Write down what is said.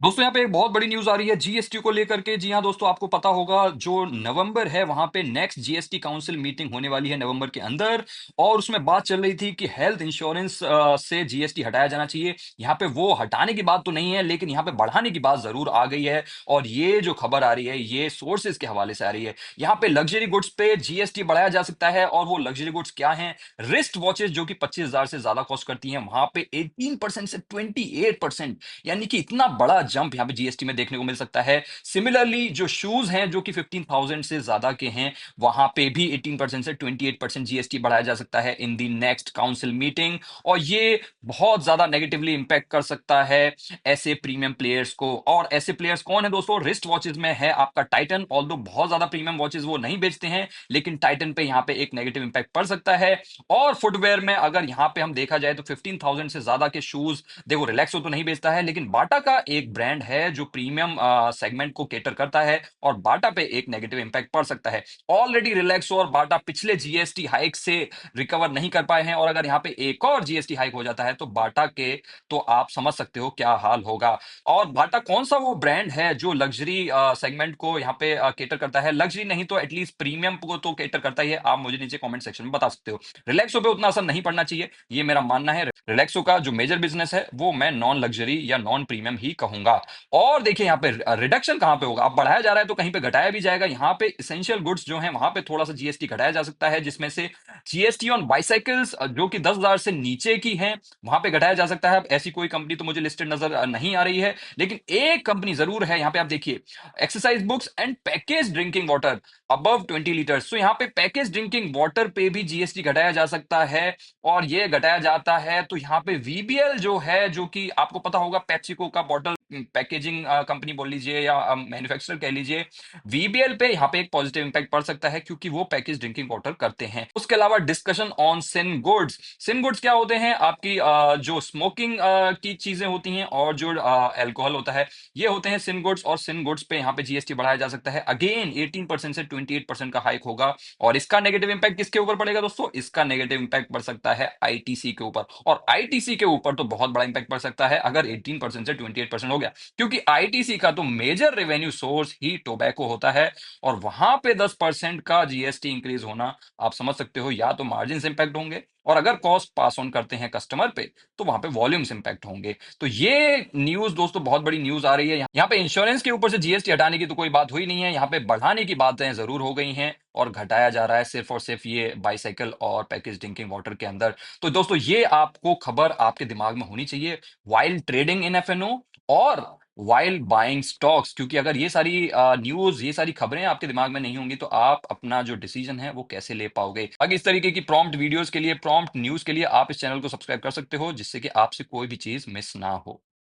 दोस्तों यहाँ पे एक बहुत बड़ी न्यूज़ आ रही है जीएसटी को लेकर के। जी हाँ दोस्तों, आपको पता होगा जो नवंबर है वहाँ पे नेक्स्ट जीएसटी काउंसिल मीटिंग होने वाली है नवंबर के अंदर। और उसमें बात चल रही थी कि हेल्थ इंश्योरेंस से जीएसटी हटाया जाना चाहिए। यहाँ पे वो हटाने की बात तो नहीं है, लेकिन यहाँ पे बढ़ाने की बात जरूर आ गई है। और ये जो खबर आ रही है ये सोर्सेज के हवाले से आ रही है। यहाँ पे लग्जरी गुड्स पे जीएसटी बढ़ाया जा सकता है। और वो लग्जरी गुड्स क्या हैं? रिस्ट वॉचेस जो कि 25,000 से ज्यादा कॉस्ट करती हैं, वहां पे 18% से 28%, यानी कि इतना बड़ा जंप यहां पे जीएसटी में देखने को मिल सकता है। सिमिलरली जो शूज हैं जो कि 15,000 से ज्यादा के हैं, वहां पे भी 18% से 28% जीएसटी बढ़ाया जा सकता है इन दी नेक्स्ट काउंसिल मीटिंग। और ये बहुत ज्यादा नेगेटिवली इंपैक्ट कर सकता है ऐसे प्रीमियम प्लेयर्स को। और ऐसे प्लेयर्स कौन है दोस्तों? रिस्ट वॉचेस में है आपका टाइटन। ऑल्दो बहुत ज्यादा प्रीमियम वॉचेस वो नहीं बेचते हैं, लेकिन टाइटन पे यहाँ पे एक नेगेटिव इंपैक्ट पड़ सकता है। और फुटवेयर में अगर यहाँ पे हम देखा जाए तो 15,000 से ज्यादा के शूज, देखो रिलैक्सो तो नहीं बेचता है, लेकिन बाटा का एक ब्रांड है जो प्रीमियम सेगमेंट को केटर करता है, और बाटा पे एक नेगेटिव इंपैक्ट पड़ सकता है। ऑलरेडी रिलैक्सो और बाटा पिछले जीएसटी हाइक से रिकवर नहीं कर पाए हैं, और अगर यहाँ पे एक और जीएसटी हाइक हो जाता है तो बाटा के, तो आप समझ सकते हो क्या हाल होगा। और बाटा कौन सा वो ब्रांड है जो लग्जरी सेगमेंट को यहाँ पे केटर करता है? लग्जरी नहीं तो एटलीस्ट प्रीमियम को तो केटर करता ही है। आप मुझे नीचे कमेंट सेक्शन में बता सकते हो। रिलैक्सो पे उतना असर नहीं पड़ना चाहिए, ये मेरा मानना है। रिलैक्सो का जो मेजर बिजनेस है वो मैं नॉन लग्जरी या नॉन प्रीमियम ही कहूंगा। और देखिए यहाँ पे रिडक्शन कहां पे होगा? अब बढ़ाया जा रहा है तो कहीं पे घटाया भी जाएगा। यहाँ पे इसेंशियल गुड्स जो है वहां पे थोड़ा सा जीएसटी घटाया जा सकता है, जिसमें से जीएसटी ऑन बाइसाइकिल्स जो कि 10,000 से नीचे की हैं, वहां पे घटाया जा सकता है। अब ऐसी कोई कंपनी तो मुझे लिस्टेड नजर नहीं आ रही है, लेकिन एक कंपनी जरूर है यहाँ पे। आप देखिए, exercise books and package drinking water above 20 litres. तो यहाँ पे पैकेज ड्रिंकिंग वाटर पे भी जीएसटी घटाया जा सकता है। और ये घटाया जाता है तो यहाँ पे वीबीएल जो है, जो कि आपको पता होगा पेप्सिको का बॉटल पैकेजिंग कंपनी बोल लीजिए या मैन्युफैक्चरर कह लीजिए, वीबीएल पे यहाँ पे एक पॉजिटिव इंपैक्ट पड़ सकता है, क्योंकि वो पैकेज ड्रिंकिंग वाटर करते हैं। उसके अलावा discussion on sin goods. Sin goods क्या होते हैं? आपकी जो स्मोकिंग की चीजें होती हैं और जो एल्कोहल होता है, ये होते हैं सिन गुड्स। और सिन गुड्स पे यहाँ पे जीएसटी बढ़ाया जा सकता है। अगेन 18% से 28% का हाइक होगा। और इसका नेगेटिव इंपैक्ट किसके ऊपर पड़ेगा दोस्तों? इसका नेगेटिव इंपैक्ट पड़ सकता है आईटीसी के ऊपर। और आईटीसी के ऊपर तो बहुत बड़ा इंपैक्ट पड़ सकता है अगर 18% से 28% हो गया, क्योंकि आईटीसी का तो मेजर रेवेन्यू सोर्स ही टोबैको होता है। और वहां पे 10% का जीएसटी इंक्रीज होना, आप समझ सकते हो, या तो मार्जिन इंपैक्ट होंगे, और अगर कॉस्ट पास ऑन करते हैं कस्टमर पे तो वहां पे वॉल्यूम्स इंपैक्ट होंगे। तो ये न्यूज दोस्तों बहुत बड़ी न्यूज आ रही है। यहाँ पे इंश्योरेंस के ऊपर से जीएसटी हटाने की तो कोई बात हुई नहीं है, यहाँ पे बढ़ाने की बातें जरूर हो गई हैं। और घटाया जा रहा है सिर्फ और सिर्फ ये बाइसाइकिल और पैकेज ड्रिंकिंग वाटर के अंदर। तो दोस्तों ये आपको खबर आपके दिमाग में होनी चाहिए वाइल ट्रेडिंग इन एफएनओ और वाइल बाइंग स्टॉक्स। क्योंकि अगर ये सारी न्यूज, ये सारी खबरें आपके दिमाग में नहीं होंगी तो आप अपना जो डिसीजन है वो कैसे ले पाओगे? अगर इस तरीके की प्रॉम्प्ट वीडियोस के लिए, प्रॉम्प्ट न्यूज के लिए आप इस चैनल को सब्सक्राइब कर सकते हो, जिससे कि आपसे कोई भी चीज मिस ना हो।